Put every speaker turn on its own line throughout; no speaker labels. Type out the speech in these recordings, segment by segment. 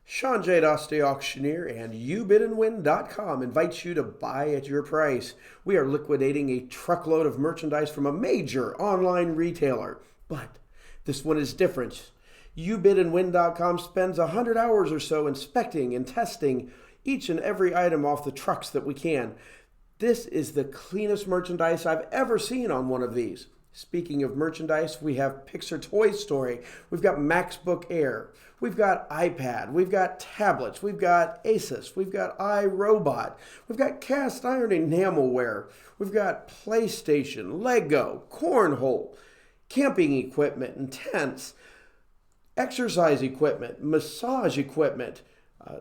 Shawn J. Dostie, Auctioneer, and YouBidAndWin.com invites you to buy at your price. We are liquidating a truckload of merchandise from a major online retailer. But this one is different. YouBidAndWin.com spends 100 hours or so inspecting and testing each and every item off the trucks that we can. This is the cleanest merchandise I've ever seen on one of these. Speaking of merchandise, we have Pixar Toy Story, we've got MacBook Air, we've got iPad, we've got tablets, we've got Asus, we've got iRobot, we've got cast iron enamelware, we've got PlayStation, Lego, cornhole, camping equipment and tents, exercise equipment, massage equipment,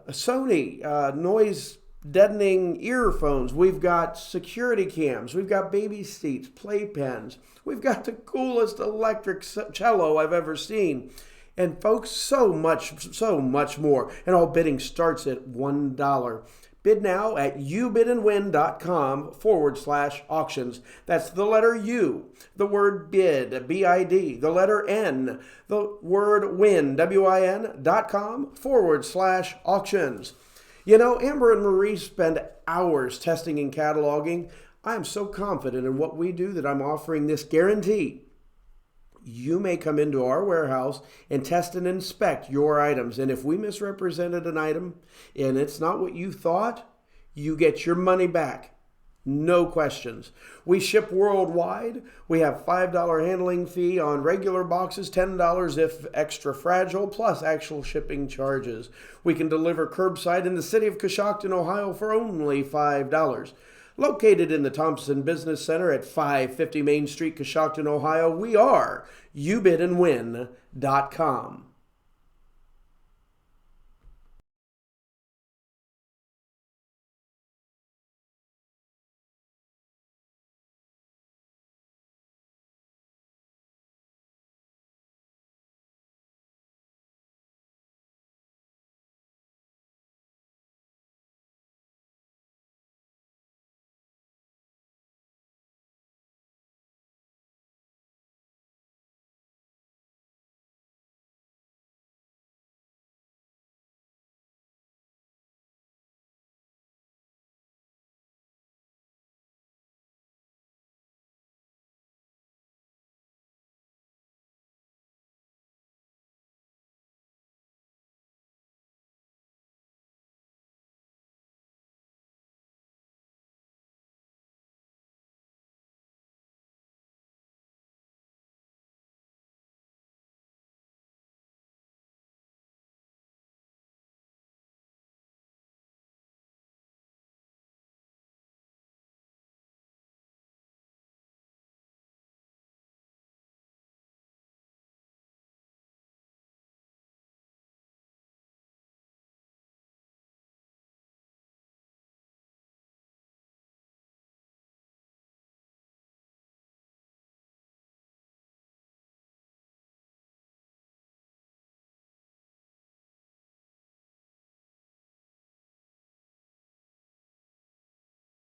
Sony noise deadening earphones. We've got security cams. We've got baby seats, playpens. We've got the coolest electric cello I've ever seen. And folks, so much more. And all bidding starts at $1. Bid now at youbidandwin.com/auctions. That's the letter U, the word bid, B-I-D, the letter N, the word win, WIN.com/auctions. You know, Amber and Marie spend hours testing and cataloging. I am so confident in what we do that I'm offering this guarantee. You may come into our warehouse and test and inspect your items. And if we misrepresented an item and it's not what you thought, you get your money back. No questions. We ship worldwide. We have $5 handling fee on regular boxes, $10 if extra fragile, plus actual shipping charges. We can deliver curbside in the city of Coshocton, Ohio for only $5. Located in the Thompson Business Center at 550 Main Street, Coshocton, Ohio, we are youbidandwin.com.